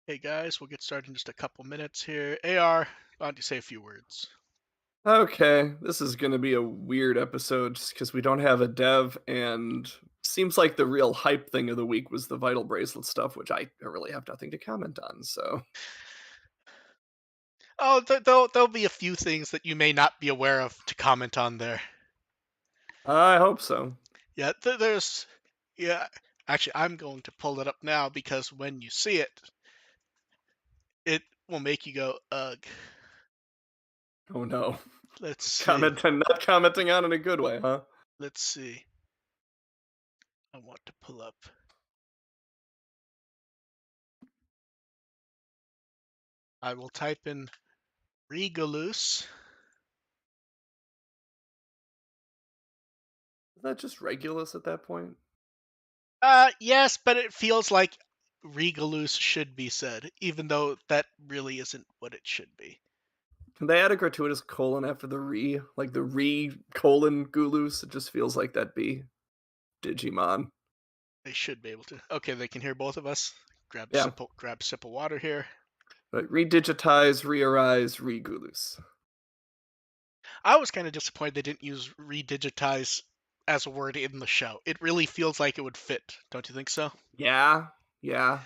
Hey guys, we'll get started in just a couple minutes here. AR, why don't you say a few words? Okay, this is gonna be a weird episode just because we don't have a dev, and seems like the real hype thing of the week was the Vital Bracelet stuff, which I really have nothing to comment on. So Oh, there'll be a few things that you may not be aware of to comment on there. I hope so. Yeah, yeah. Actually, I'm going to pull it up now because when you see it, it will make you go, ugh. Oh no, Let's see. commenting, not commenting on in a good way, huh? Let's see. I want to pull up. I will type in Regalus. Is that just Regulus at that point? Yes, but it feels like Regalus should be said, even though that really isn't what it should be. Can they add a gratuitous colon after the re, like the re colon Gulus? It just feels like that'd be Digimon. They should be able to. Okay, they can hear both of us. Yeah, Grab sip of water here. but redigitize, re-arise, re-Gulus. I was kind of disappointed they didn't use redigitize as a word in the show. It really feels like it would fit, don't you think so? Yeah, yeah.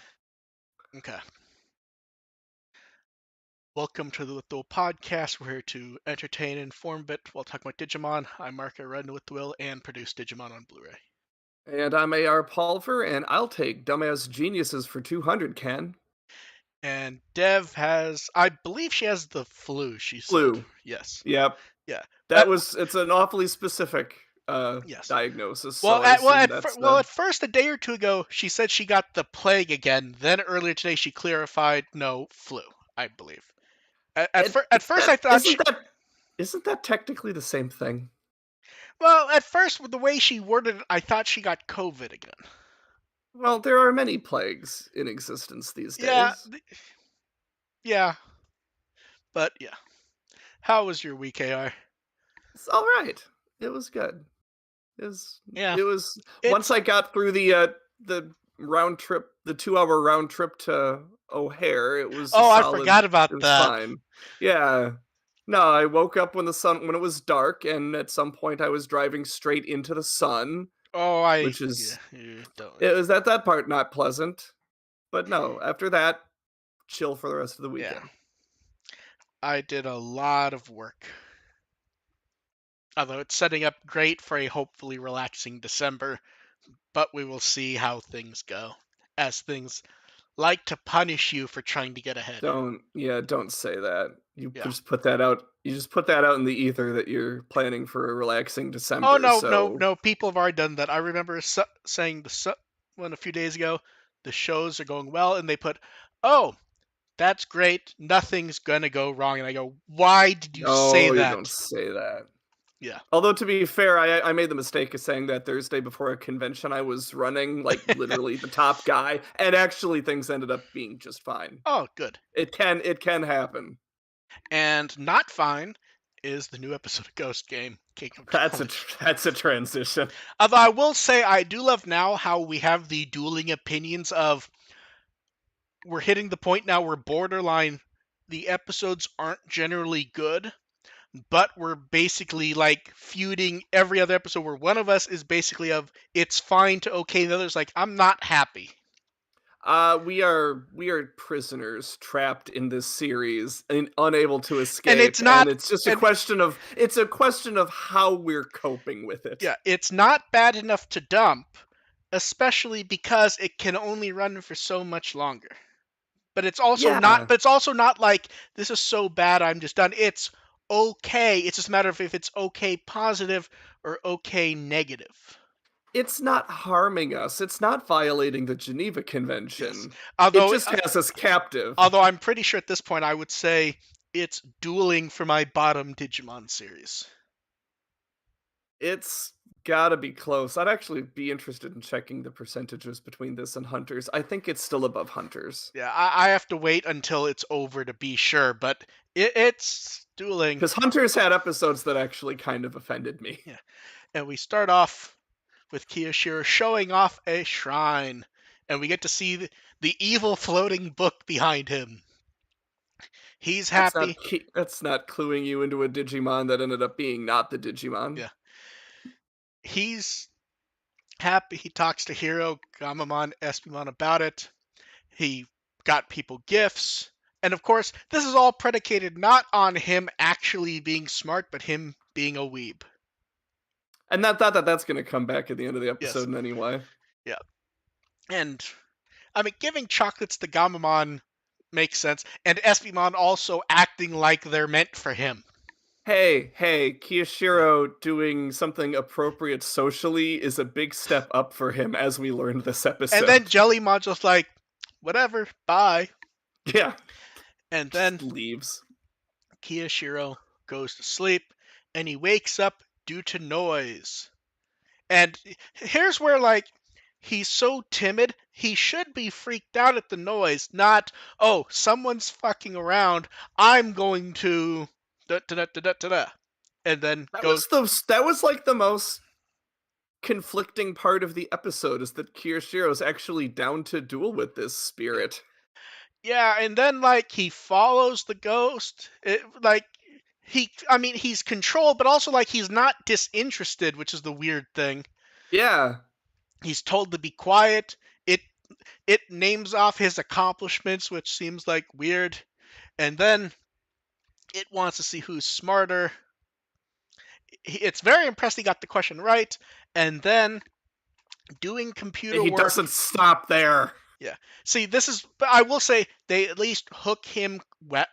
Okay. Welcome to the With podcast. We're here to entertain and inform a bit while talking about Digimon. I'm Mark, I run with the will and produce Digimon on Blu-ray. And I'm AR Pulver, and I'll take Dumbass Geniuses for 200, Ken. And Dev has, I believe she has the flu, she said. Flu. Yes. Yep. Yeah. That was, it's an awfully specific Yes. diagnosis, Well, so I assume that's at the. first, a day or two ago, she said she got the plague again. Then earlier today, she clarified, no, flu, I believe. At first, I thought she. Isn't that technically the same thing? Well, at first, with the way she worded it, I thought she got COVID again. Well, there are many plagues in existence these Yeah, days. yeah, but yeah. How was your week, AR? It's all right. It was good. It was. Yeah, It was once it's. I got through the round trip, the 2 hour round trip to O'Hare. It was a Oh, I solid. forgot It about was that. fine. Yeah. No, I woke up when it was dark, and at some point I was driving straight into the sun, Oh, which yeah, is you don't. it was that part not pleasant. But no, after that, chill for the rest of the Yeah, weekend. I did a lot of work. Although it's setting up great for a hopefully relaxing December, but we will see how things go, as things like to punish you for trying to get ahead. Don't say that. You Yeah. just put that out. You just put that out in the ether that you're planning for a relaxing Oh December. no, no, So no! People have already done that. I remember saying one a few days ago. The shows are going well, and they put, "Oh, that's great. Nothing's gonna go wrong." And I go, "Why did you say no, you don't that?" say that. Yeah. Although to be fair, I made the mistake of saying that Thursday before a convention I was running, like literally the top guy, and actually things ended up being just fine. Oh, good. It can happen. And not fine is the new episode of Ghost Game, King of Knowledge. That's a transition. Although I will say I do love now how we have the dueling opinions of we're hitting the point now where borderline the episodes aren't generally good, but we're basically like feuding every other episode where one of us is basically of it's fine to okay, the other's like I'm not happy. We are prisoners trapped in this series and unable to And escape, it's and not and it's a question of how we're coping with it. yeah, it's not bad enough to dump, especially because it can only run for so much longer. Yeah, But it's also not like this is so bad I'm just done. It's okay. It's just a matter of if it's okay positive or okay negative. it's not harming us. It's not violating the Geneva Yes. Convention. It Although just has us captive. although I'm pretty sure at this point I would say it's dueling for my bottom Digimon series. It's gotta be close. I'd actually be interested in checking the percentages between this and Hunters. I think it's still above Hunters. Yeah, I have to wait until it's over to be sure, but it's dueling. Because Hunters had episodes that actually kind of offended me. Yeah. And we start off with Kiyoshiro showing off a shrine, and we get to see the evil floating book behind him. He's happy. That's not cluing you into a Digimon that ended up being not the Digimon. Yeah, he's happy. He talks to Hiro, Gamamon, Espimon about it. He got people gifts. And of course, this is all predicated not on him actually being smart, but him being a weeb. And that thought that that's gonna come back at the end of the Yes. episode in any way. Yeah. And I mean, giving chocolates to Gamamon makes sense. And Espimon also acting like they're meant for him. Hey, Yeah. Kiyoshiro doing something appropriate socially is a big step up for him as we learned this And then episode. Jellymon's just like, whatever, bye. Yeah, And just then leaves. Kiyoshiro goes to sleep and he wakes up due to noise. And here's where, like, he's so timid, he should be freaked out at the noise, not, oh, someone's fucking around, I'm going to. Da, da, da, da, da, da, and then goes. That was like the most conflicting part of the episode is that Kiyoshiro's actually down to duel with this Yeah. spirit. Yeah, and then, like, he follows the ghost. Like, I mean, he's controlled, but also, like, he's not disinterested, which is the weird thing. Yeah. He's told to be quiet. It it names off his accomplishments, which seems like weird. And then it wants to see who's smarter. It's very impressed he got the question right. And then doing computer He work. doesn't stop there. Yeah. See, this is. But I will say they at least hook him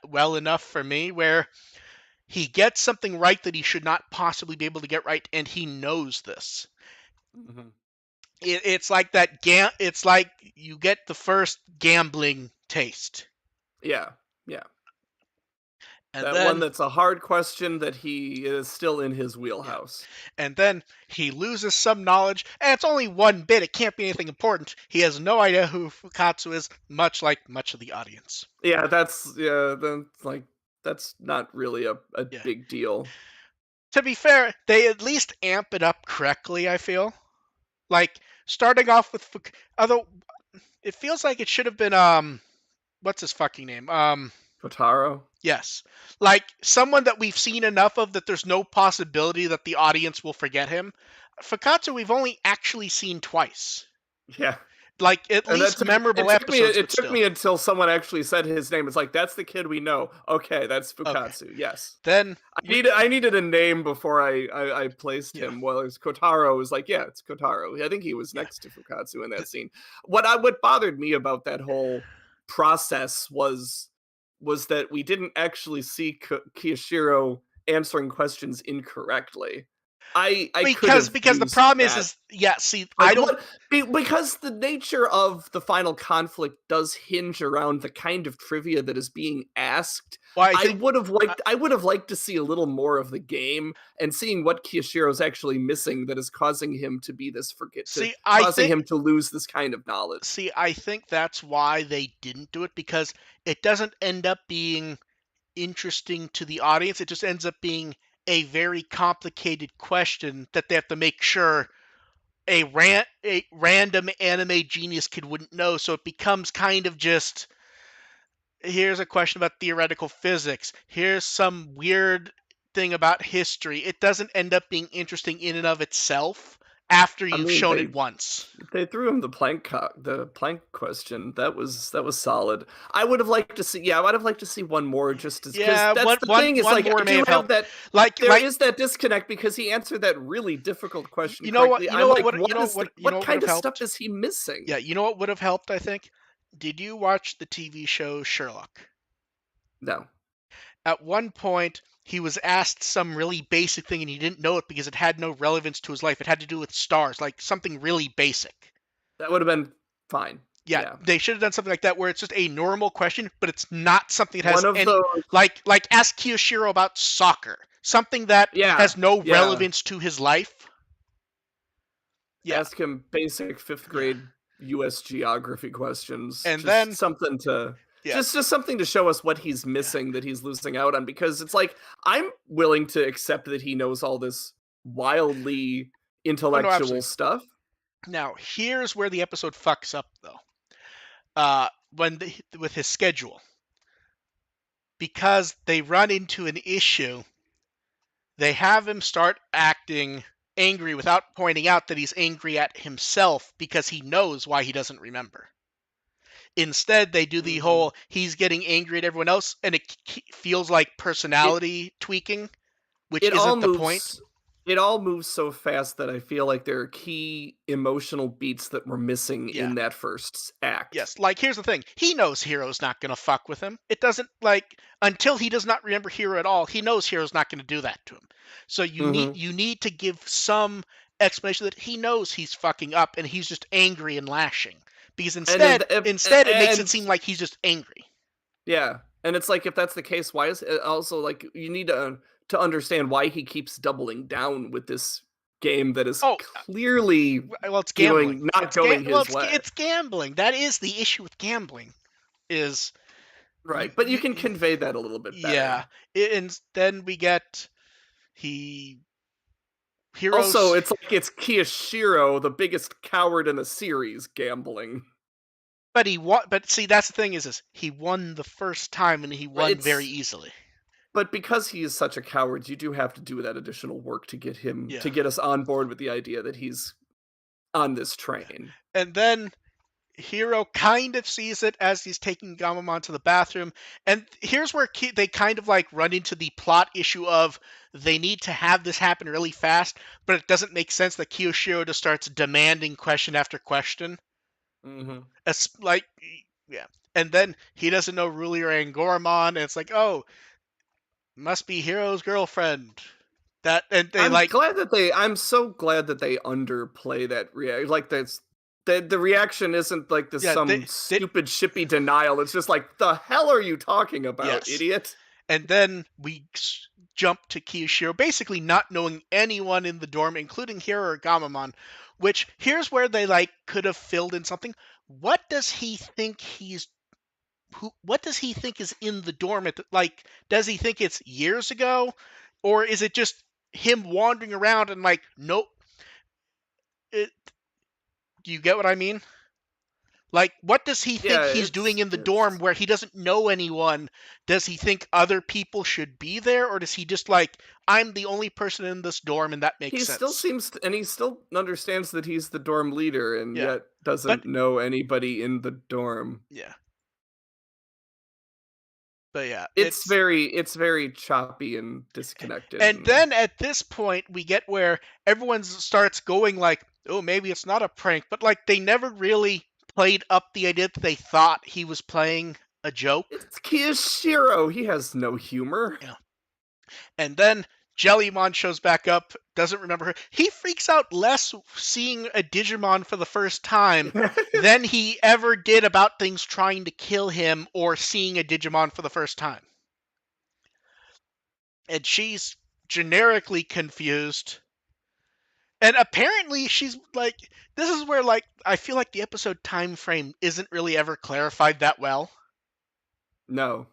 well enough for me, where he gets something right that he should not possibly be able to get right, and he knows this. Mhm. It's like that. It's like you get the first gambling taste, Yeah. Yeah. and That one then that's a hard question that he is still in his yeah, wheelhouse. and then he loses some knowledge, and it's only one bit. It can't be anything important. He has no idea who Fukatsu is, much like much of the audience. That's not really a Yeah. big deal. To be fair, they at least amp it up correctly. I feel like starting off with although it feels like it should have been what's his fucking name Kotaro? yes, like someone that we've seen enough of that there's no possibility that the audience will forget him. Fukatsu we've only actually seen twice, Yeah. like at And that least took memorable episodes, it but took still. me until someone actually said his name. It's like, "That's the kid we know." Okay, that's Okay, Fukatsu, yes. then we I needed a name before I placed yeah him. Well, it's Kotaro was like, "Yeah, it's Kotaro." I think he was yeah next to Fukatsu in that th- scene. What bothered me about that whole process was that we didn't actually see Kiyashiro answering questions incorrectly. I could because have the used problem that. is yeah. See, I Like don't. what? Because the nature of the final conflict does hinge around the kind of trivia that is being asked. Well, I think. I would have liked to see a little more of the game and seeing what Kiyoshiro's actually missing that is causing him to be this See, causing him to lose this kind of knowledge. I think that's why they didn't do it because it doesn't end up being interesting to the audience. It just ends up being a very complicated question that they have to make sure a random anime genius kid wouldn't know. So it becomes kind of just here's a question about theoretical physics. Here's some weird thing about history. It doesn't end up being interesting in and of itself after I you've mean, shown it once. they threw him the plank question. That was solid. I would have liked to see I would have liked to see one more just as because Yeah, that's the thing is one like I more may do have have helped. that there Like is that disconnect because he answered that really difficult question you know what correctly. I'm like, what is you know what what would kind have of stuff helped? is he missing? Yeah, you know what would have helped, I think? Did you watch the TV show Sherlock? No. At one point, he was asked some really basic thing and he didn't know it because it had no relevance to his life. It had to do with stars, like something really basic. That would have been fine. Yeah, Yeah. they should have done something like that where it's just a normal question, but it's not something that has One of any those like ask Kiyoshiro about soccer. Something that yeah, has no yeah. relevance to his life. Yeah. Ask him basic 5th Yeah. grade US geography questions. And then yeah, Just something to show us what he's yeah. missing that he's losing out on because it's like I'm willing to accept that he knows all this wildly Oh no, intellectual absolutely. stuff. Now, here's where the episode fucks up though. With his schedule. Because they run into an issue, they have him start acting angry without pointing out that he's angry at himself because he knows why he doesn't remember. Instead, they do the Mhm. whole he's getting angry at everyone else, and it feels like It personality tweaking, which it all isn't the point. moves it all moves so fast that I feel like there are key emotional beats that were missing Yeah. in that first act. Yes, like here's the thing. He knows Hero's not going to fuck with him. It doesn't like until he does not remember Hero at all. He knows Hero's not going to do that to him. So Mhm. you need to give some explanation that he knows he's fucking up and he's just angry and lashing. Because And instead it makes it and seem like he's just angry. yeah, and it's like if that's the case, why is it also like you need to understand why he keeps doubling down with this game that is Oh, clearly well it's gambling. not going his way. It's gambling. That is the issue with gambling is Right, but you can convey that a little bit yeah. better. And then we get he Also, Heroes. it's like it's Kiyoshiro, the biggest coward in the series, gambling. But he won. But see, that's the thing is he won the first time and he Right, won very it's easily. but because he is such a coward, you do have to do that additional work Yeah, to get us on board with the idea that he's on this yeah. train. And then Hero kind of sees it as he's taking Gamamon to the bathroom. And here's where they kind of like run into the plot issue of they need to have this happen really fast, but it doesn't make sense that Kiyoshiro just starts demanding question after question. Mhm. It's like, yeah. And then he doesn't know Ruli or Angormon, and it's like, oh, must be Hero's girlfriend. That and they like I'm so glad that they underplay that like that's the reaction isn't like this yeah some they stupid shippy denial. It's just like the hell are you talking about, yes. idiot? And then we jump to Kiyoshiro, basically not knowing anyone in the dorm, including Hiro or Gamamon. Which here's where they like could have filled in something. What does he think he's who? What does he think is in the dorm? Like, does he think it's years ago, or is it just him wandering around and like, nope? It, do you get what I mean? Like, what does he think Yeah, he's doing in the dorm it's where he doesn't know anyone? Does he think other people should be there, or does he just like, I'm the only person in this dorm and that makes he still sense? and he still understands that he's the dorm leader and Yeah. yet But doesn't know anybody in the dorm. yeah. But yeah, It's very choppy and disconnected and and then at this point we get where everyone starts going like, oh, maybe it's not a prank, but like they never really played up the idea that they thought he was playing a joke. it's Kiyashiro. He has no humor. Yeah. And then Jellymon shows back up, doesn't remember her. He freaks out less seeing a Digimon for the first time than he ever did about things trying to kill him or seeing a Digimon for the first time. And she's generically confused. And apparently she's like, this is where like I feel like the episode time frame isn't really ever clarified that well. No,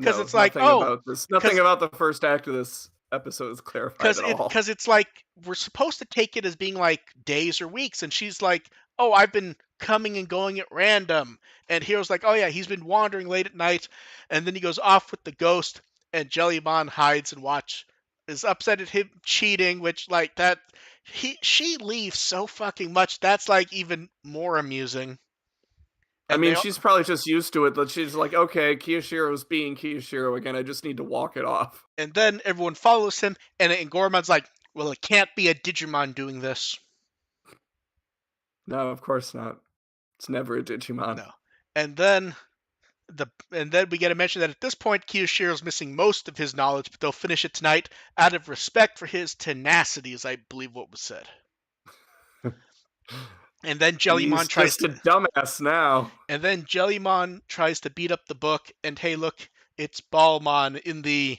Because no, it's like, nothing oh, about this. Nothing because about the first act of this episode is clarified because at it all. because it's like we're supposed to take it as being like days or weeks, and she's like, oh, I've been coming and going at random, and Hero's like, oh yeah, he's been wandering late at night, and then he goes off with the ghost, and Jellymon hides and is upset at him cheating, which like that she leaves so fucking much that's like even more amusing. I And mean, she's probably just used to it. That she's like, okay, Kiyoshiro's being Kiyoshiro again. I just need to walk it off. and then everyone follows him, and Gormon's like, well, it can't be a Digimon doing this. No, of course not. It's never a Digimon. No. And then we get a mention that at this point Kiyoshiro's missing most of his knowledge, but they'll finish it tonight out of respect for his tenacity, is I believe what was said. And then He's just a dumbass now. And then Jellymon tries to beat up the book, and hey, look, it's Ballmon in the.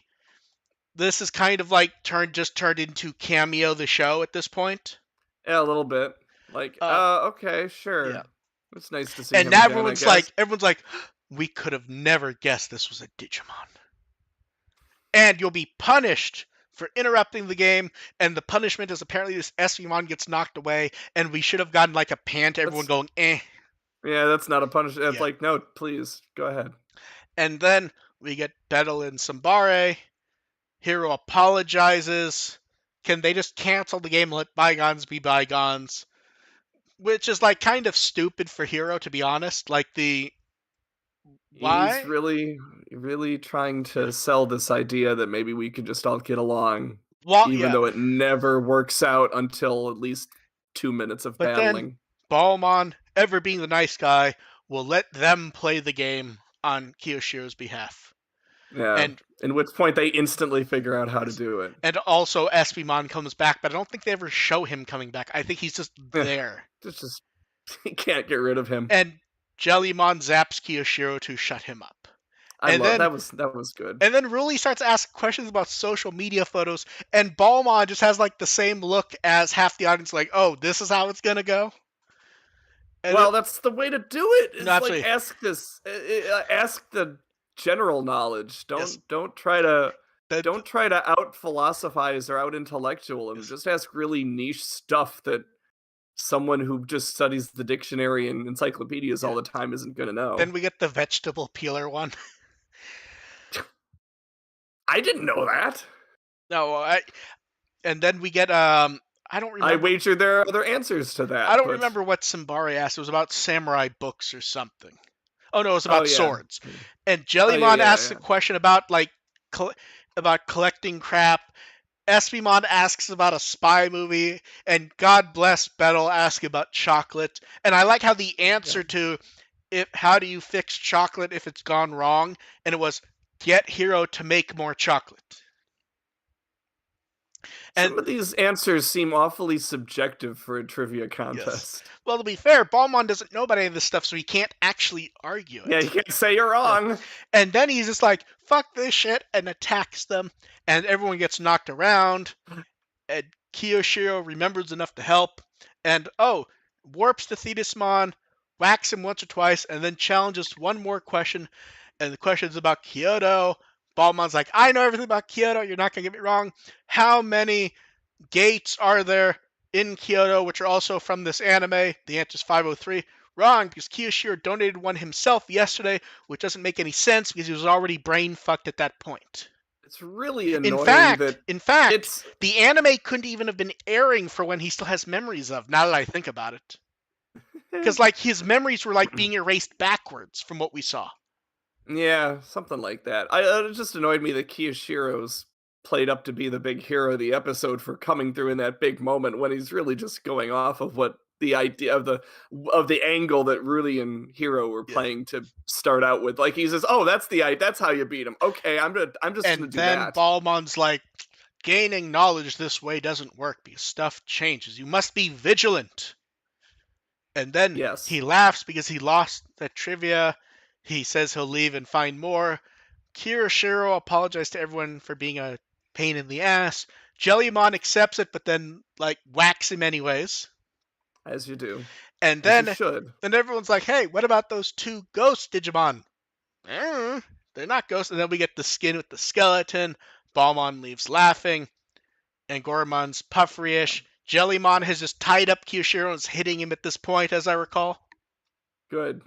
This is kind of like turned into Cameo the show at this point. Yeah, a little bit. Like, okay, sure. Yeah. It's nice to see And him now again, I guess. everyone's like, we could have never guessed this was a Digimon. And you'll be punished for interrupting the game, and the punishment is apparently this SVMon gets knocked away, and we should have gotten like a pan to everyone going, eh. Yeah, that's not a punishment. It's Yeah. like, no, please, go ahead. And then we get Betel and Sambare. Hero apologizes. Can they just cancel the game and let bygones be bygones? Which is like kind of stupid for Hero, to be honest. Like why? He's really trying to sell this idea that maybe we could just all get along, Well, even yeah. though it never works out until at least 2 minutes of But battling. then Ballmon, ever being the nice guy, will let them play the game on Kiyoshiro's behalf. Yeah. And at which point they instantly figure out how to do it. And also SVMon comes back, but I don't think they ever show him coming back. I think he's just there. It's just you can't get rid of him. And Jellymon zaps Kiyoshiro to shut him up. That was good. And then Ruli starts asking questions about social media photos, and Ballmon just has like the same look as half the audience, like, "Oh, this is how it's gonna go." And that's the way to do it. Is like ask the general knowledge. Don't try to out philosophize or out intellectual him. Just ask really niche stuff that someone who just studies the dictionary and encyclopedias all the time isn't going to know. Then we get the vegetable peeler one. I didn't know that. No, and then we get I don't remember. I wager there are other answers to that. I don't remember what Sambari asked. It was about samurai books or something. Oh no, it was about swords. And Jellymon asks a question about like about collecting crap. SVMon asks about a spy movie, and God bless Betel asks about chocolate. And I like how the answer to how do you fix chocolate if it's gone wrong, and it was get Hero to make more chocolate. Some of these answers seem awfully subjective for a trivia contest. Yes. Well, to be fair, Ballmon doesn't know about any of this stuff, so he can't actually argue it. Yeah, you can't say you're wrong. Yeah. And then he's just like, fuck this shit, and attacks them, and everyone gets knocked around, and Kiyoshiro remembers enough to help, and warps to Thetismon, whacks him once or twice, and then challenges one more question, and the question is about Kyoto. Ballmon's like, I know everything about Kyoto, you're not going to get me wrong. How many gates are there in Kyoto, which are also from this anime? The answer is 503. Wrong, because Kiyoshiro donated one himself yesterday, which doesn't make any sense because he was already brain fucked at that point. It's really annoying. In fact, the anime couldn't even have been airing for when he still has memories of, now that I think about it. Because like his memories were like being erased backwards from what we saw. Yeah, something like that. It just annoyed me that Kiyoshiro's played up to be the big hero of the episode for coming through in that big moment when he's really just going off of what the idea of the angle that Ruli and Hero were playing to start out with. Like he says, "Oh, that's how you beat him." Okay, I'm just gonna do that. And then Ballmon's like, gaining knowledge this way doesn't work because stuff changes. You must be vigilant. And then Yes. he laughs because he lost that trivia. He says he'll leave and find more. Kiyoshiro apologized to everyone for being a pain in the ass. Jellymon accepts it, but then like whacks him anyways. As you do. And As you then should. everyone's like, "Hey, what about those two ghost Digimon?" They're not ghosts. And then we get the skin with the skeleton. Balmon leaves laughing, and Goremon's puffery-ish. Jellymon has just tied up Kiyoshiro and is hitting him at this point, as I recall. Good.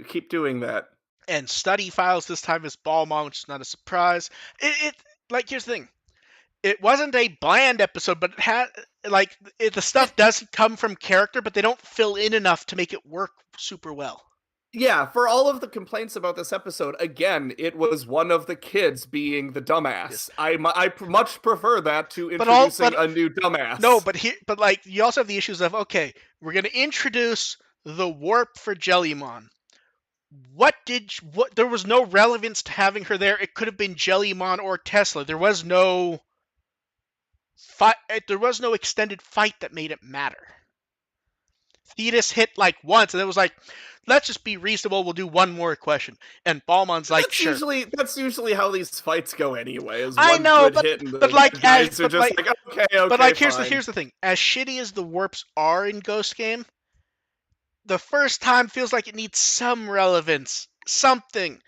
Keep doing that. And study files this time is Balmon, which is not a surprise. It like here's the thing. It wasn't a bland episode, but it had like the stuff does come from character, but they don't fill in enough to make it work super well. Yeah, for all of the complaints about this episode, again, it was one of the kids being the dumbass. Yes. I much prefer that to But all introducing a new dumbass. no, but like you also have the issues of okay, we're gonna introduce the warp for Jellymon. What there was no relevance to having her there. It could have been Jellymon or Tesla. There was no fight. There was no extended fight that made it matter. Thetis hit like once, and it was like, let's just be reasonable. We'll do one more question. And Balmon's like, sure. That's usually how these fights go anyway. Is I one know, good hit and but the like guys are just like okay, but like fine. here's the thing. As shitty as the warps are in Ghost Game, the first time feels like it needs some relevance, something.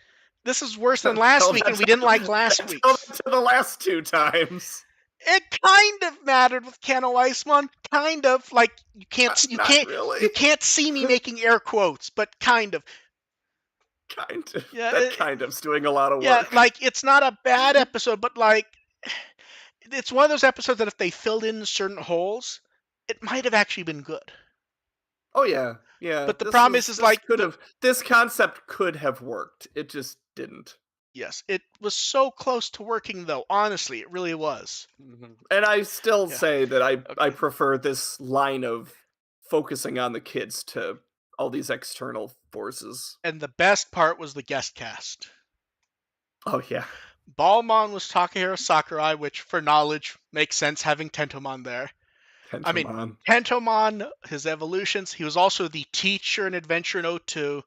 This is worse than last week, and we didn't like last week. To the last two times. It kind of mattered with Kano Iceman. Kind of like you can't see me making air quotes, but kind of. Kind of. Yeah, that kind of's doing a lot of work. Yeah, like it's not a bad episode, but like it's one of those episodes that if they filled in certain holes, it might have actually been good. Oh yeah, yeah. But the problem is like this concept could have worked. It just didn't. Yes, it was so close to working though. Honestly, it really was. Mm-hmm. And I still say that I prefer this line of focusing on the kids to all these external forces. And the best part was the guest cast. Oh yeah. Balmon was Takahiro Sakurai, which for knowledge makes sense having Tentomon there. Tentomon. I mean, Tentomon, his evolutions. He was also the teacher in Adventure in 02.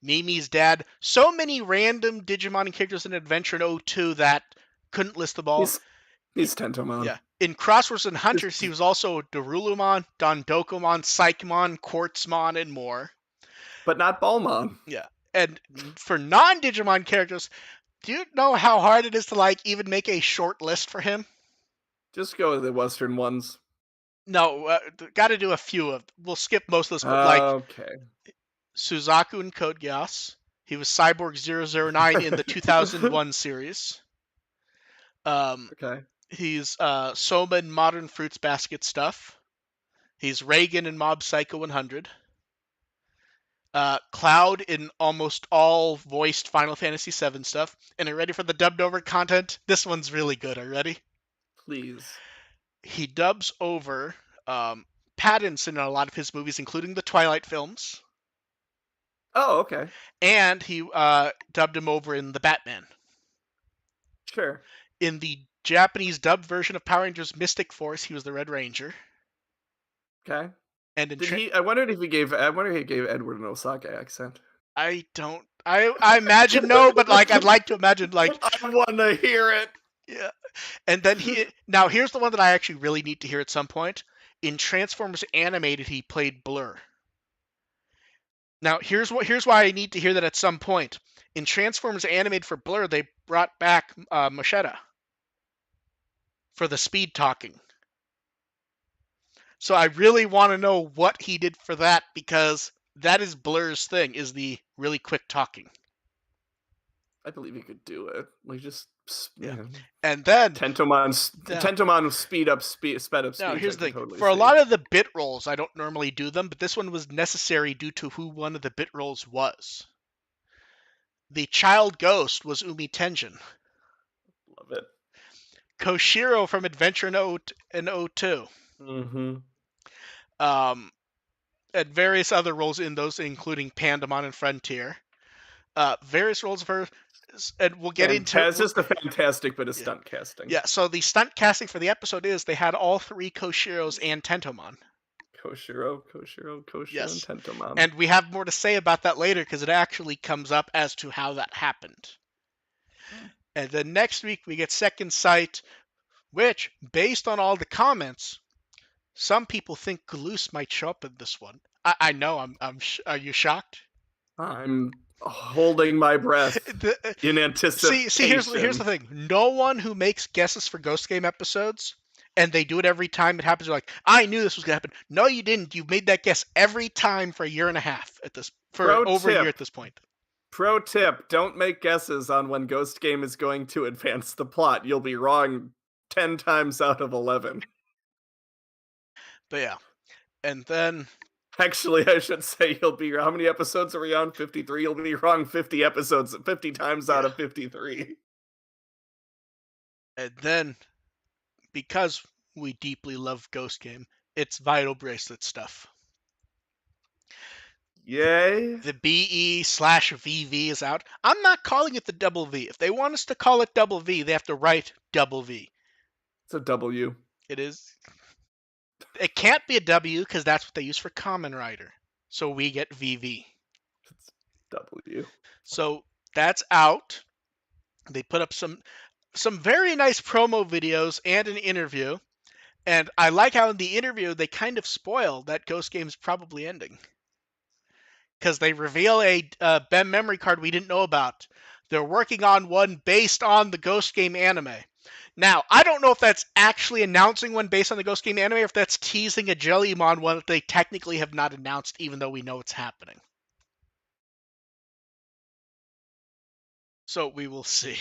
Mimi's dad. So many random Digimon characters in Adventure in 02 that couldn't list them all. He's Tentomon. Yeah. In Crosswords and Hunters, he was also Darulumon, Dondokomon, Psychmon, Quartzmon, and more. But not Balmon. Yeah. And for non-Digimon characters, do you know how hard it is to like even make a short list for him? Just go with the Western ones. No, got to do a few of. We'll skip most of this, but like okay. Suzaku and Code Geass. He was Cyborg 009 in the 2001 series. Okay. He's Soma in Modern Fruits Basket stuff. He's Reagan in Mob Psycho 100. Cloud in almost all voiced Final Fantasy VII stuff. And are you ready for the dubbed over content? This one's really good. Are you ready? Please. He dubs over Pattinson in a lot of his movies, including the Twilight films. Oh, okay. And he dubbed him over in the Batman. Sure. In the Japanese dubbed version of Power Rangers Mystic Force, he was the Red Ranger. Okay. And I wondered if he gave Edward an Osaka accent. I don't. I imagine no, but like I'd like to imagine like I want to hear it. Yeah. And then now here's the one that I actually really need to hear at some point. In Transformers Animated, he played Blur. Now here's why I need to hear that at some point. In Transformers Animated for Blur, they brought back Macheta for the speed talking. So I really want to know what he did for that because that is Blur's thing, is the really quick talking. I believe he could do it. Like just And then Tentomon sped up speed. Now here's the thing. For a lot of the bit rolls, I don't normally do them, but this one was necessary due to who one of the bit rolls was. The child ghost was Umi Tenjin. Love it. Koshiro from Adventure in 02. Mm-hmm. And various other roles in those, including Pandamon and Frontier. Various roles of her. and we'll get into It's just a fantastic bit of yeah. stunt casting. Yeah, so the stunt casting for the episode is they had all three Koshiros and Tentomon. Koshiro, and Yes. Tentomon. And we have more to say about that later because it actually comes up as to how that happened. And then next week we get Second Sight, which, based on all the comments, some people think Galoose might show up in this one. I know. Are you shocked? I'm holding my breath The- in see, here's the anticipation. thing. No one who makes guesses for Ghost Game episodes, and they do it every time it happens, are like, I knew this was gonna happen. No, you didn't. You made that guess every time for a year and a half for Pro over a year at tip. this point. Pro tip, don't make guesses on when Ghost Game is going to advance the plot. You'll be wrong 10 times out of 11. But yeah, and then Actually, I should say you'll be how many episodes are we on? 53. You'll be wrong 50 episodes 50 times out yeah, of 53. and then because we deeply love Ghost Game, it's Vital Bracelet stuff. Yay. The BE/VV is out. I'm not calling it the double V. If they want us to call it double V, they have to write double V. It's a W. It is. It can't be a W because that's what they use for Common Rider. So we get VV. It's W. So that's out. They put up some very nice promo videos and an interview. And I like how in the interview they kind of spoil that Ghost Game's probably ending. Because they reveal a BEM memory card we didn't know about. They're working on one based on the Ghost Game anime. Now, I don't know if that's actually announcing one based on the Ghost Game anime or if that's teasing a Jellymon one that they technically have not announced, even though we know it's happening. So we will see.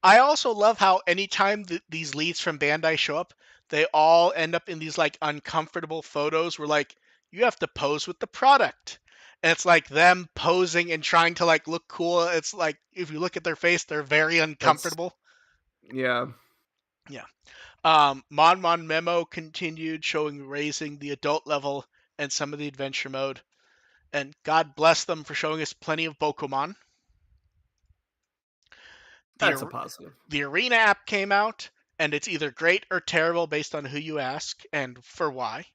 I also love how anytime these leads from Bandai show up, they all end up in these like uncomfortable photos where like you have to pose with the product. And it's like them posing and trying to like look cool. It's like if you look at their face, they're very That's uncomfortable. yeah. Yeah. Mon Mon Memo continued showing raising the adult level and some of the adventure mode. And God bless them for showing us plenty of Bokomon. That's a The positive. the Arena app came out, and it's either great or terrible based on who you ask and for why.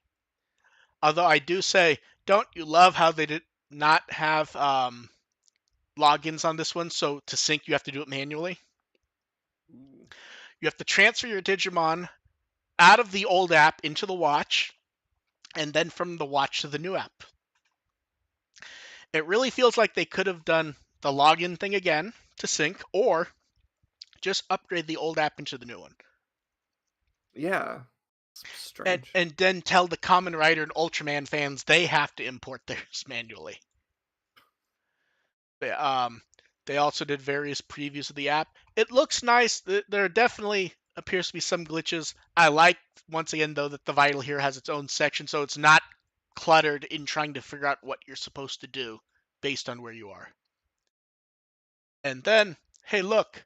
Although I do say, don't you love how they did not have logins on this one? So to sync, you have to do it manually. You have to transfer your Digimon out of the old app into the watch, and then from the watch to the new app. It really feels like they could have done the login thing again to sync, or just upgrade the old app into the new one. Yeah. It's strange. And then tell the Common Rider and Ultraman fans they have to import theirs manually. They also did various previews of the app. It looks nice. There definitely appears to be some glitches. I like, once again, though, that the Vital here has its own section, so it's not cluttered in trying to figure out what you're supposed to do based on where you are. And then, hey, look,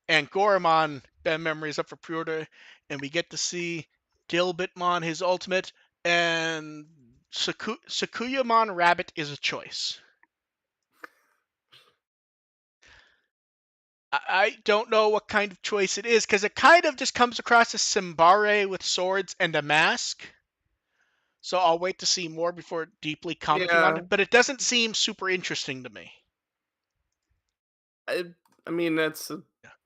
Angoramon BEM Memory is up for pre-order, and we get to see Dilbitmon, his ultimate, and Sakuyamon Rabbit is a choice. I don't know what kind of choice it is, because it kind of just comes across as Simbare with swords and a mask. So I'll wait to see more before deeply commenting on Yeah. it, but it doesn't seem super interesting to me. I, I mean,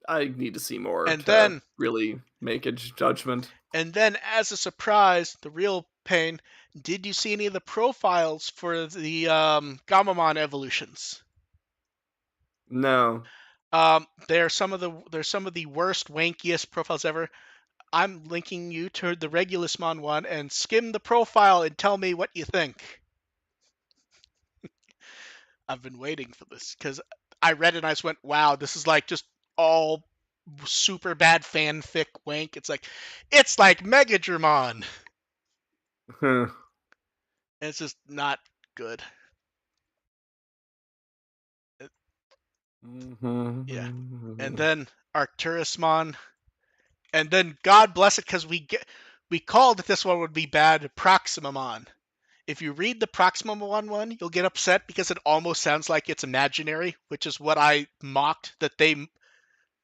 I need to see more And to then really make a judgment. as a surprise, the real pain, did you see any of the profiles for the Gamamon evolutions? No. They're some of the worst, wankiest profiles ever. I'm linking you to the Regulusmon one and skim the profile and tell me what you think. I've been waiting for this because I read it and I just went, wow, this is like just all super bad fanfic wank. It's like Megadramon. Huh. And it's just not good. Yeah. And then Arcturusmon. And then God bless it because we called that this one would be bad, Proximamon. If you read the Proxima one, you'll get upset because it almost sounds like it's imaginary, which is what I mocked that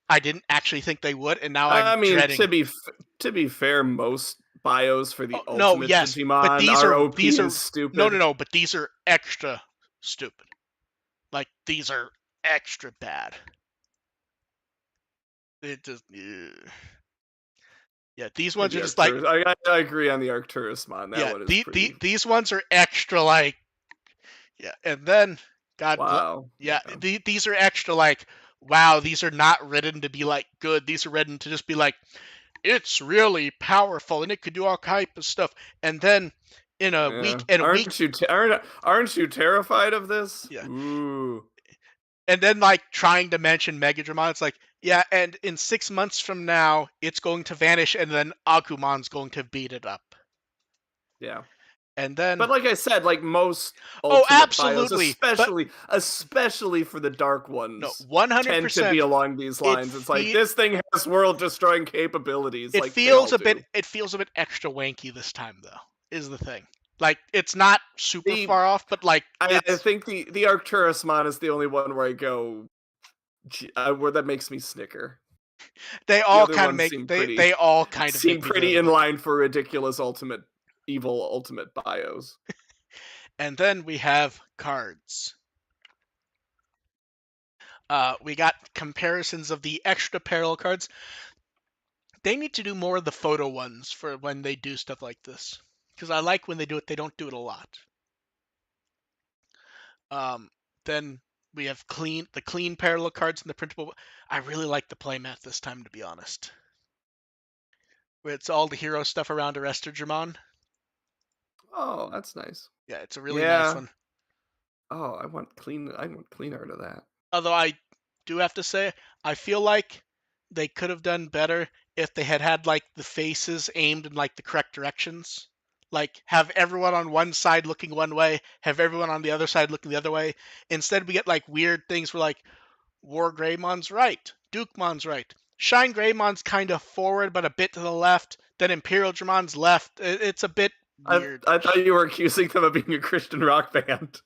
I didn't actually think they would, and now I I'm mean, dreading. to be fair, most bios for the Oh, no, ultimate yes, but Digimon are OP these and are no, stupid. no, no, but these are extra stupid. Like these are extra bad. It just yeah, these ones The are just like Arcturus, I agree on the Arcturusmon. That yeah, one is pretty. these ones are extra like yeah, and then God bless Wow. yeah, Yeah. these are extra like wow, these are not written to be like good. These are written to just be like it's really powerful and it could do all type of stuff. And then Yeah. in a week Aren't you terrified of this? yeah, Ooh. and then like trying to mention Megadramon, it's like yeah, and in 6 months from now it's going to vanish, and then Agumon's going to beat it up, Yeah. and then But like I said, like most oh, ultimate bios, absolutely, but especially for the dark no, ones, tend to be 100%. along these It lines. It's like fe- this thing has world destroying capabilities, it like they feels all a bit do. extra wanky this time though. Is the thing like it's not super The far off, but like I it's think the Arcturusmon is the only one where I go, where that makes me snicker. they The all other kind of ones make they all kind of seem make me pretty in giggle. line for ridiculous ultimate evil ultimate bios. And then we have cards. We got comparisons of the extra parallel cards. They need to do more of the photo ones for when they do stuff like this, because I like when they do it. They don't do it a lot. Um, then we have the clean parallel cards and the printable. I really like the playmat this time, to be honest. Where it's all the hero stuff around Arrestor. Oh, that's nice. Yeah, it's a really nice Yeah. one. Oh, I want clean art of that. Although I do have to say, I feel like they could have done better if they had like the faces aimed in like the correct directions. Like have everyone on one side looking one way, have everyone on the other side looking the other way. Instead, we get like weird things where like War Greymon's right, Dukemon's right, Shine Greymon's kind of forward but a bit to the left, then Imperial Dramon's left. It's a bit weird. I thought you were accusing them of being a Christian rock band.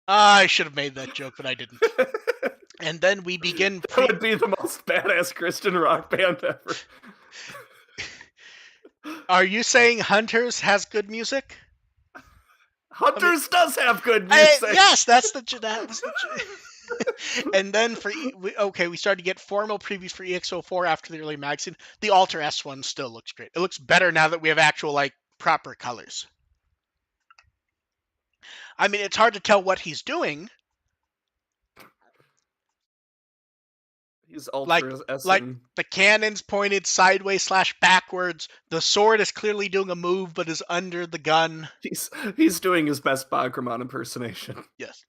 I should have made that joke, but I didn't. That And then we begin would be the most badass Christian rock band ever. Are you saying Hunters has good music? Hunters does have good music. Yes, that's and then we started to get formal previews for EX04 after the early magazine. The Alter S one still looks great. It looks better now that we have actual like proper colors. I mean, it's hard to tell what he's doing. He's Like ultra like S-ing. the cannon's pointed sideways / backwards. The sword is clearly doing a move, but is under the gun. He's doing his best Bagramon impersonation. Yes.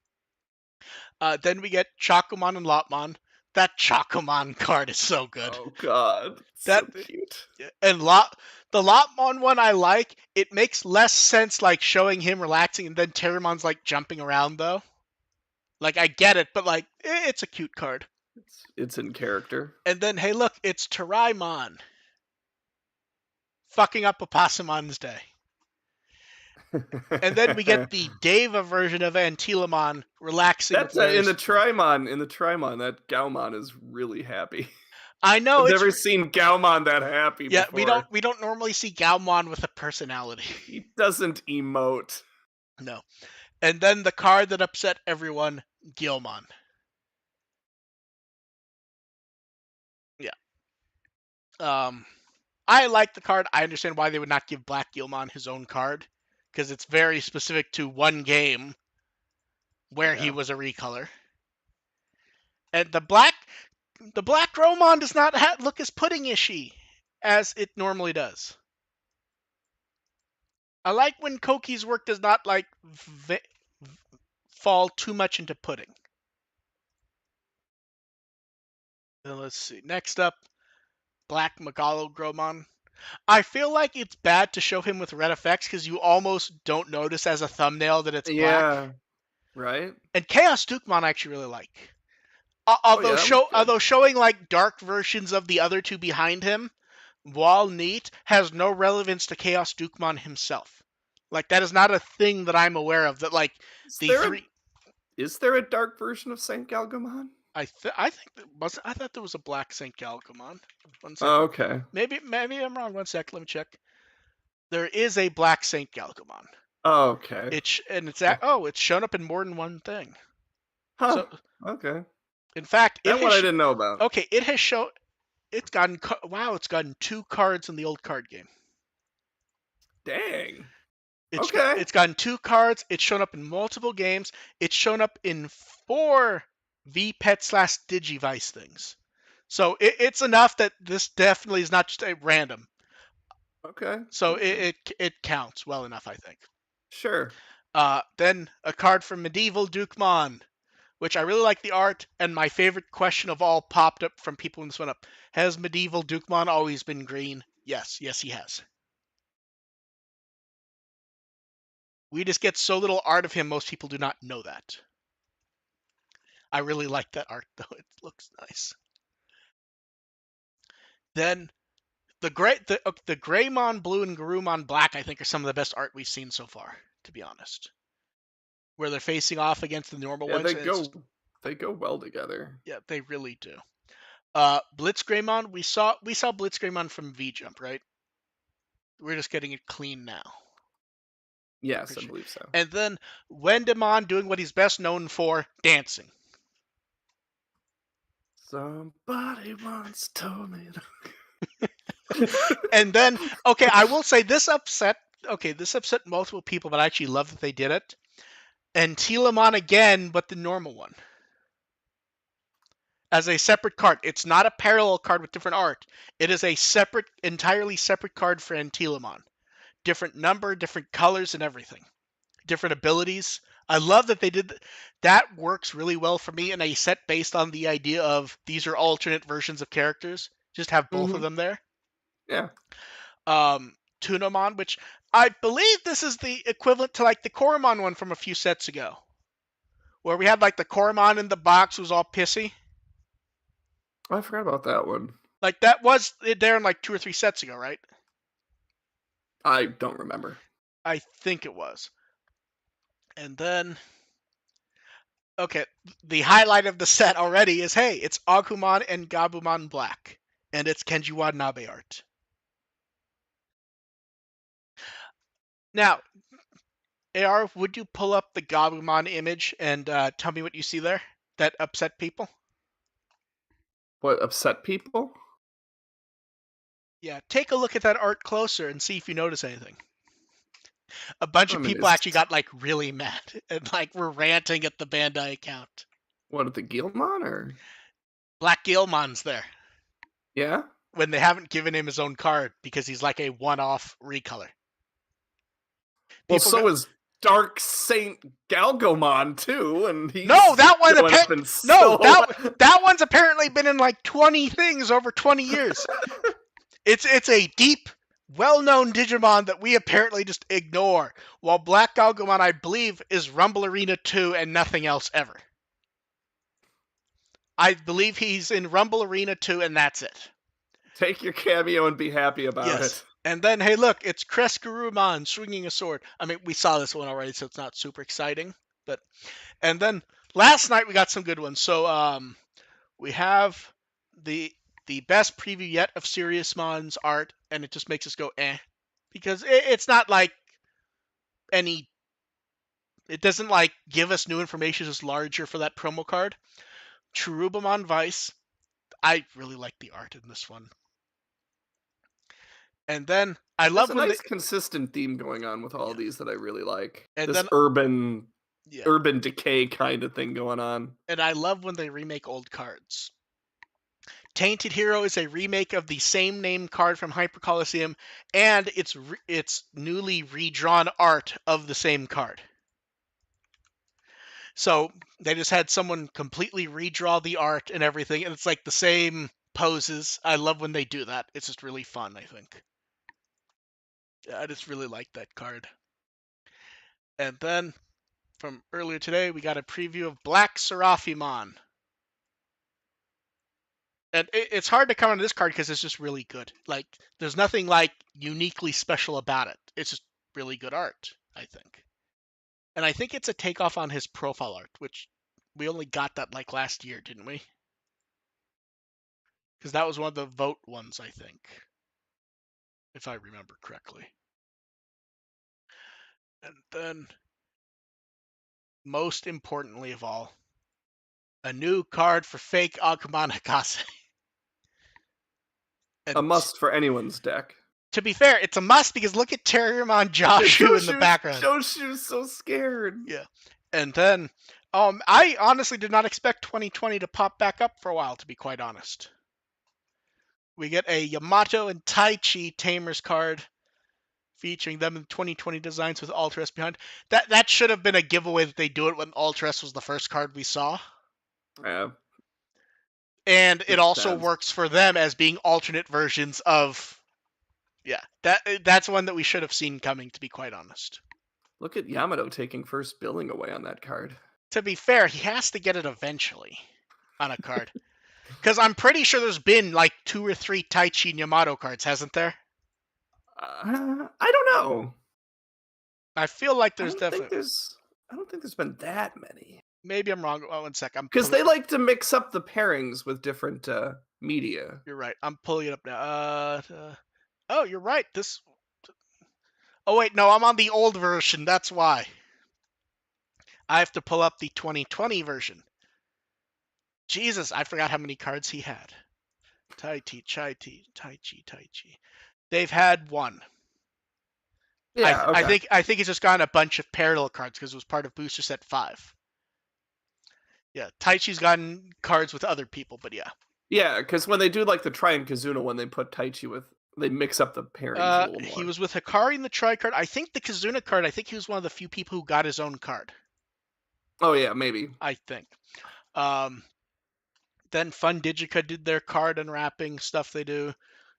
Then we get Chakomon and Lopmon. That Chakomon card is so good. Oh god, That so cute. and the Lopmon one I like. It makes less sense like showing him relaxing and then Terramon's like jumping around though. Like I get it, but like it's a cute card. It's in character. And then hey look, it's Teraimon fucking up Apassamon's day. And then we get the Deva version of Antilamon relaxing. That's in the Trimon. In the Trimon, that Gaumon is really happy. I know I've it's never seen Gaumon that happy yeah. before. We don't normally see Gaumon with a personality. He doesn't emote. No. And then the card that upset everyone, Gilmon. Yeah. I like the card. I understand why they would not give Black Gilmon his own card, because it's very specific to one game where he was a recolor. And the black Romon does not look as pudding-ishy as it normally does. I like when Koki's work does not like fall too much into pudding. Then let's see. Next up, Black Megalo Gromon. I feel like it's bad to show him with red effects because you almost don't notice as a thumbnail that it's black. Yeah, right. And Chaos Dukemon I actually really like. Oh, Although showing like dark versions of the other two behind him, while neat, has no relevance to Chaos Dukemon himself. Like that is not a thing that I'm aware of. That like Is the there a three. is there a dark version of Saint Galgamon? I think that was I thought there was a black Saint Galgamon. One sec. Oh, okay. Maybe I'm wrong. One sec. Let me check. There is a black Saint Galgamon. Oh, okay. It's shown up in more than one thing. Huh. So Okay. in fact, That one I didn't know about. it has shown it's gotten 2 cards in the old card game. Dang. Okay. It's gotten 2 cards. It's shown up in multiple games. It's shown up in 4 VPet/Digivice things. So it's enough that this definitely is not just a random. Okay. So Okay. it counts well enough, I think. Sure. Then a card from Medieval Dukemon, which I really like the art, and my favorite question of all popped up from people when this went up. Has Medieval Dukemon always been green? Yes, he has. We just get so little art of him, most people do not know that. I really like that art, though. It looks nice. Then the Greymon Blue and Garurumon Black, I think, are some of the best art we've seen so far, to be honest. Where they're facing off against the normal Yeah, ones, they and it's go just, they go well together. yeah, they really do. Blitz Greymon, we saw Blitz Greymon from V Jump, right? We're just getting it clean now. Yes, I Pretty sure. believe so. And then Wendemon doing what he's best known for, dancing. Somebody once told me. And then, okay, I will say this upset multiple people, but I actually love that they did it. And Telemon again, but the normal one. As a separate card. It's not a parallel card with different art. It is a entirely separate card for Antelamon. Different number, different colors, and everything. Different abilities. I love that they did that. Works really well for me in a set based on the idea of these are alternate versions of characters. Just have both of Hmm. them there. Yeah. Tunamon, which I believe this is the equivalent to like the Koromon one from a few sets ago, where we had like the Koromon in the box who was all pissy. I forgot about that one. Like that was there in like 2 or 3 sets ago, right? I don't remember. I think it was. And then, okay, the highlight of the set already is hey, it's Agumon and Gabumon Black, and it's Kenji Watanabe art. Now, AR, would you pull up the Gabumon image and tell me what you see there that upset people? What upset people? Yeah, take a look at that art closer and see if you notice anything. A bunch I of mean, people is actually got like really mad and like were ranting at the Bandai account. what at the Gilmon or Black Gilmon's there yeah? when they haven't given him his own card because he's like a one-off recolor. Well, People go, so is Dark Saint Galgomon too, and he's no, that one showing up in no, so. that one's apparently been in like 20 things over 20 years. It's a deep, well-known Digimon that we apparently just ignore. While Black Galgomon, I believe, is Rumble Arena 2 and nothing else ever. I believe he's in Rumble Arena 2 and that's it. Take your cameo and be happy about Yes. it. And then, hey, look, it's Kreskurumon swinging a sword. I mean, we saw this one already, so it's not super exciting. And then last night we got some good ones. So we have the best preview yet of Seriousmon's art, and it just makes us go because it's not like any. It doesn't like give us new information. It's larger for that promo card. Cherubimon Vice. I really like the art in this one. And then I There's love a when nice consistent theme going on with all yeah. these that I really like. And This then yeah. urban decay kind of thing going on. And I love when they remake old cards. Tainted Hero is a remake of the same name card from Hyper Coliseum, and it's newly redrawn art of the same card. So they just had someone completely redraw the art and everything, and it's like the same poses. I love when they do that. It's just really fun, I think. I just really like that card. And then from earlier today, we got a preview of Black Seraphimon. And it's hard to comment on this card because it's just really good. Like, there's nothing like uniquely special about it. It's just really good art, I think. And I think it's a takeoff on his profile art, which we only got that like last year, didn't we? Because that was one of the vote ones, I think, if I remember correctly. And then, most importantly of all, a new card for fake Agumon Hikase. A And must for anyone's deck. to be fair, it's a must because look at Terriermon Joshu in the background. Joshu's so scared. Yeah. And then, I honestly did not expect 2020 to pop back up for a while, to be quite honest. We get a Yamato and Taichi Tamers card featuring them in 2020 designs with Ultras behind. That should have been a giveaway that they do it when Ultras was the first card we saw. Yeah. And it also Sense. works for them as being alternate versions of. Yeah, that's one that we should have seen coming, to be quite honest. Look at Yamato taking first billing away on that card. To be fair, he has to get it eventually on a card. Because I'm pretty sure there's been like 2 or 3 Taichi and Yamato cards, hasn't there? I don't know. I feel like I there's don't think definitely. I don't think there's been that many. Maybe I'm wrong. Oh, one sec. Because they like to mix up the pairings with different media. You're right. I'm pulling it up now. Oh, you're right. This. Oh wait, no, I'm on the old version. That's why. I have to pull up the 2020 version. Jesus, I forgot how many cards he had. Taichi. They've had one. Yeah, okay. I think he's just gotten a bunch of parallel cards because it was part of Booster Set 5. Yeah, Taichi's gotten cards with other people, but yeah. Yeah, because when they do like the Tri and Kazuna, when they put Taichi with, they mix up the pairings a little more. He was with Hikari in the Tri card. I think the Kazuna card, I think he was one of the few people who got his own card. Oh yeah, maybe. I think. Then Fun Digica did their card unwrapping stuff they do.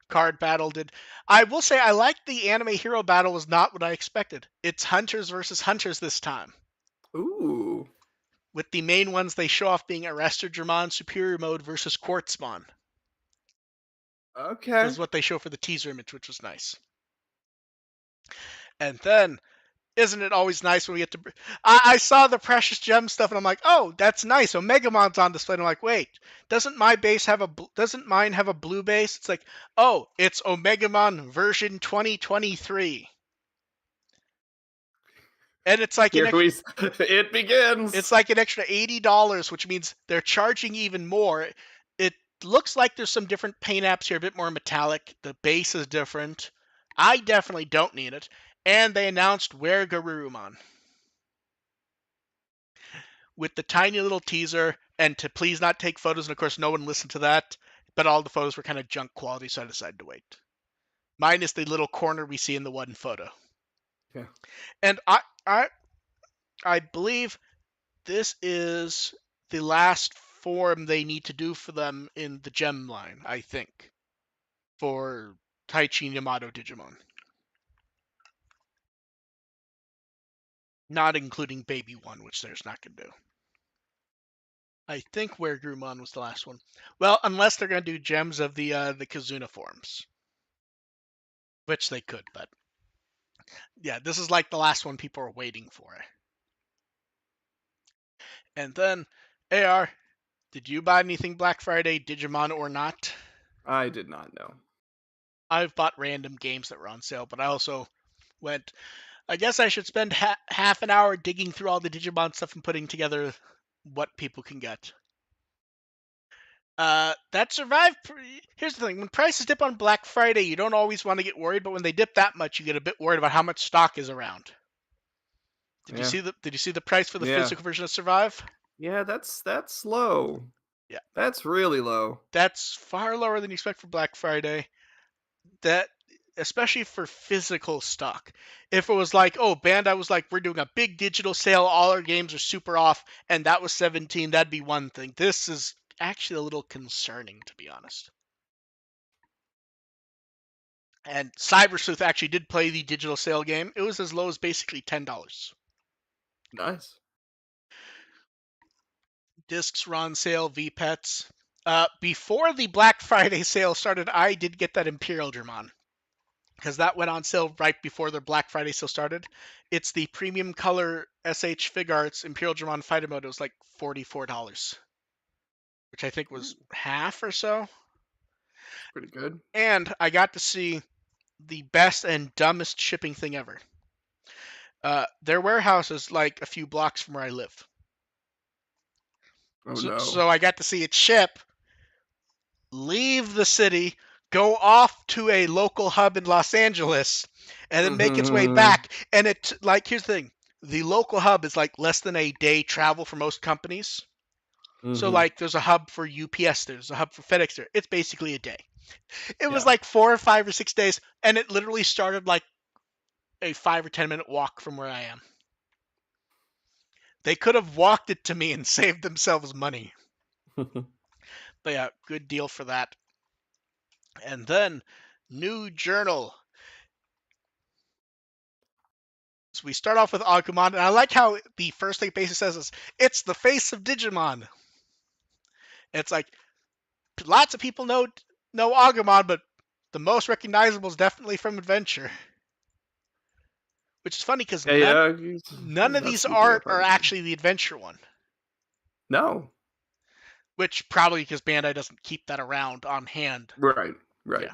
Card Battle did. I will say I liked the Anime Hero Battle was not what I expected. It's Hunters versus Hunters this time. Ooh. With the main ones they show off being Arrestor Dramon Superior Mode versus Quartzmon. Okay. This is what they show for the teaser image, which was nice. And then, isn't it always nice when we get to... I saw the Precious Gem stuff, and I'm like, oh, that's nice. Omegamon's on display. And I'm like, wait, doesn't mine have a blue base? It's like, oh, it's Omegamon version 2023. And it's like it begins. It's like an extra $80, which means they're charging even more. It looks like there's some different paint apps here, a bit more metallic. The base is different. I definitely don't need it. And they announced Where Garurumon. With the tiny little teaser, and to please not take photos, and of course no one listened to that, but all the photos were kind of junk quality, so I decided to wait. Minus the little corner we see in the one photo. Yeah. And I believe this is the last form they need to do for them in the gem line, I think, for Taichi and Yamato Digimon. Not including Baby 1, which there's not going to do. I think Where Grumon was the last one. Well, unless they're going to do gems of the Kazuna forms. Which they could, but... yeah, this is like the last one people are waiting for. And then, AR, did you buy anything Black Friday, Digimon or not? I did not know. I've bought random games that were on sale, but I also went, I guess I should spend half an hour digging through all the Digimon stuff and putting together what people can get. That survived. Here's the thing: when prices dip on Black Friday, you don't always want to get worried, but when they dip that much, you get a bit worried about how much stock is around. Did you see the price for the physical version of Survive? Yeah, that's low. Yeah, that's really low. That's far lower than you expect for Black Friday. That, especially for physical stock. If it was like, oh, Bandai was like, we're doing a big digital sale, all our games are super off, and that was 17, that'd be one thing. This is actually a little concerning, to be honest. And Cyber Sleuth actually did play the digital sale game. It was as low as basically $10. Nice. Discs were on sale, VPETs. Before the Black Friday sale started, I did get that Imperial Dramon. because that went on sale right before their Black Friday sale started. It's the premium color SH Fig Arts Imperial Dramon Fighter Mode. It was like $44, which I think was Ooh, half or so. it's pretty good. And I got to see the best and dumbest shipping thing ever. Their warehouse is like a few blocks from where I live. Oh no. So I got to see it ship, leave the city, go off to a local hub in Los Angeles, and then make its way Mhm. back. And like, here's the thing: the local hub is like less than a day travel for most companies. So Mhm. like, there's a hub for UPS, there's a hub for FedEx. There, it's basically a day. It was Yeah. like 4 or 5 or 6 days, and it literally started like a 5 or 10 minute walk from where I am. They could have walked it to me and saved themselves money. But yeah, good deal for that. And then, new journal. So we start off with Agumon, and I like how the first thing Basic says is, "It's the face of Digimon." It's like lots of people know Agumon, but the most recognizable is definitely from Adventure, which is funny because Yeah, yeah, he's none of not these sneaking art up on are you. actually the Adventure one, No. which probably because Bandai doesn't keep that around on hand. Right. Right.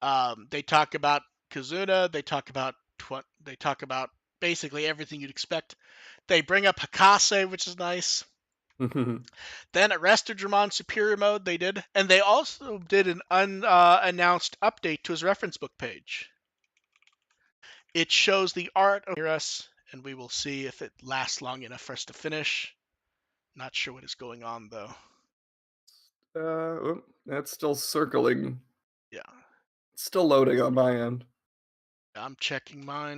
Yeah. They talk about Kazuna. They talk about basically everything you'd expect. They bring up Hakase, which is nice. Mhm. Then at Dramon Superior Mode, they did, and they also did an unannounced update to his reference book page. It shows the art of us, and we will see if it lasts long enough for us to finish. Not sure what is going on though. That's still circling. Yeah, It's still loading on my end. I'm checking mine.